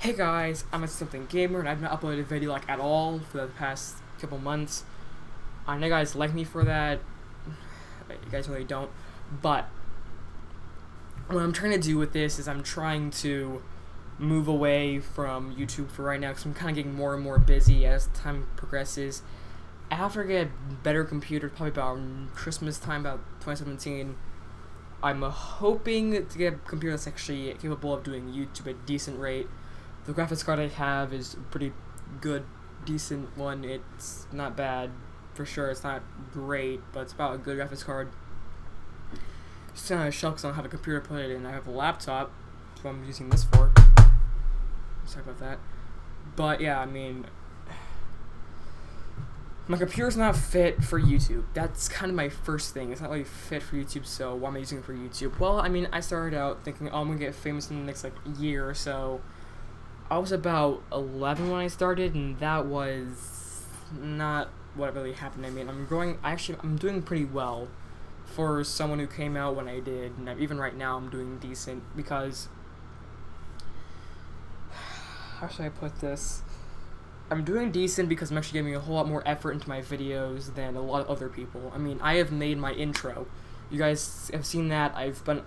Hey guys, I'm a Something Gamer and I've not uploaded a video at all for the past couple months. I know you guys like me for that. You guys really don't. But what I'm trying to do with this is I'm trying to move away from YouTube for right now because I'm kind of getting more and more busy as time progresses. After I get a better computer, probably about Christmas time, about 2017, I'm hoping to get a computer that's actually capable of doing YouTube at a decent rate. The graphics card I have is pretty good, decent one. It's not bad, for sure. It's not great, but it's about a good graphics card. It's on a shelf because I don't have a computer to put it in. I have a laptop, that's what I'm using this for. Sorry about that. But yeah, I mean, my computer's not fit for YouTube. That's kind of my first thing. It's not really fit for YouTube, so why am I using it for YouTube? Well, I mean, I started out thinking, oh, I'm gonna get famous in the next year or so. I was about 11 when I started, and that was not what really happened. I mean, I'm doing pretty well for someone who came out when I did, and even right now I'm doing decent because, how should I put this? I'm doing decent because I'm actually giving a whole lot more effort into my videos than a lot of other people. I mean, I have made my intro. You guys have seen that. I've spent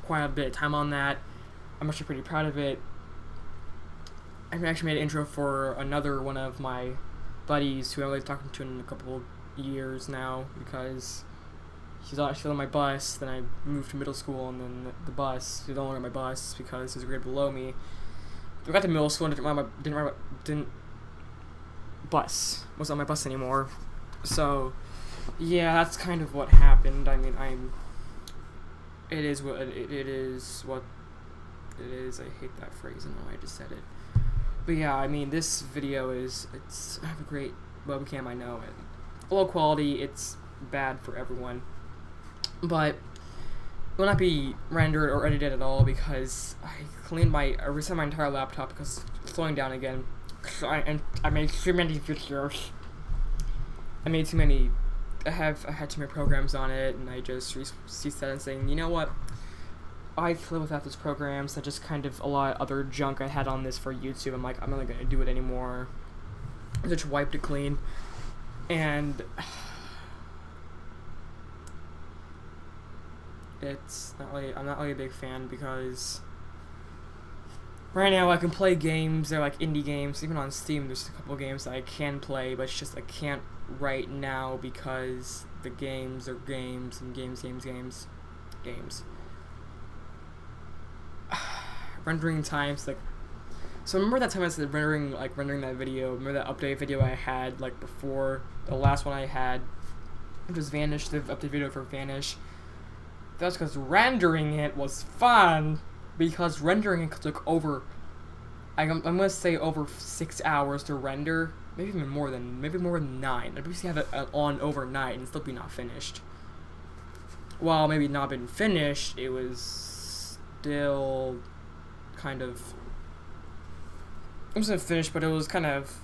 quite a bit of time on that. I'm actually pretty proud of it. I actually made an intro for another one of my buddies who I'm really talking to in a couple years now because he's actually on my bus. Then I moved to middle school, and then the bus, he's no longer on my bus because he was a grade below me. I got to middle school and didn't bus wasn't on my bus anymore. So yeah, that's kind of what happened. I mean, it is what it is. I hate that phrase. I know I just said it. But yeah, I mean, this video I have a great webcam, I know, and low quality, it's bad for everyone. But it will not be rendered or edited at all because I reset my entire laptop because it's slowing down again. I made too many videos. I had too many programs on it, and I just reset and saying, you know what? I could live without those programs. That just kind of a lot of other junk I had on this for YouTube. I'm like, I'm not gonna do it anymore. I just wiped it clean, and I'm not really a big fan because right now I can play games. They're like indie games. Even on Steam, there's a couple of games that I can play, but it's just I can't right now because the games are games and games. Rendering times, so remember that time I said rendering that video, remember that update video I had before the last one I had, which was Vanish, the update video for Vanish. That's because rendering it was fun, because rendering it took over, I'm gonna say over 6 hours to render, maybe more than 9. I'd basically have it on overnight and still be not finished. While maybe not been finished, it was still kind of, I wasn't finished, but it was kind of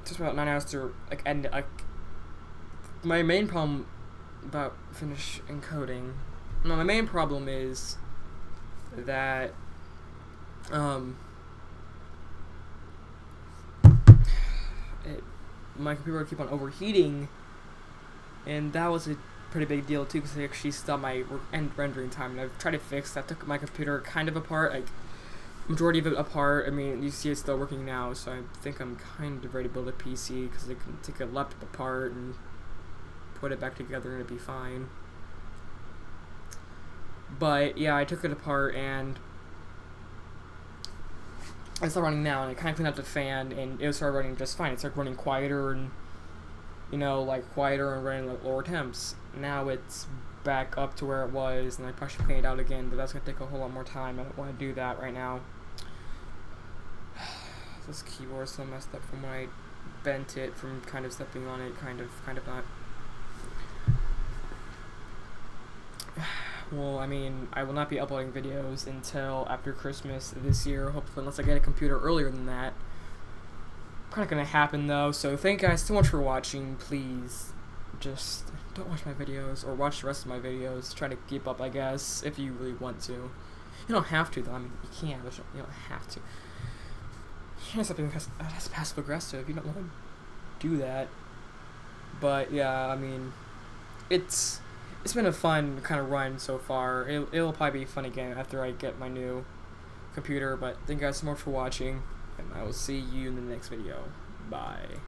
just about 9 hours to end. My main problem about finish encoding. No, my main problem is that my computer would keep on overheating, and that was a pretty big deal too because it actually stopped my rendering time. And I've tried to fix that. Took my computer kind of apart, majority of it apart. I mean, you see it's still working now, so I think I'm kind of ready to build a PC because I can take a laptop apart and put it back together and it'd be fine. But yeah, I took it apart and it's still running now, and I kind of cleaned up the fan and it started running just fine. It started running quieter and quieter and running at lower temps. Now it's back up to where it was, and I probably should clean it out again, but that's gonna take a whole lot more time. I don't want to do that right now. This keyboard's so messed up from when I bent it from kind of stepping on it, kind of not. Well, I mean, I will not be uploading videos until after Christmas this year, hopefully, unless I get a computer earlier than that. Not gonna happen though, so thank you guys so much for watching. Please just don't watch my videos or watch the rest of my videos. Try to keep up, I guess, if you really want to. You don't have to though. I mean, you can, but you don't have to. can't stop being that's passive aggressive. You don't want to do that. But yeah, I mean, it's been a fun kind of run so far. It'll probably be fun again after I get my new computer. But thank you guys so much for watching, and I will see you in the next video. Bye.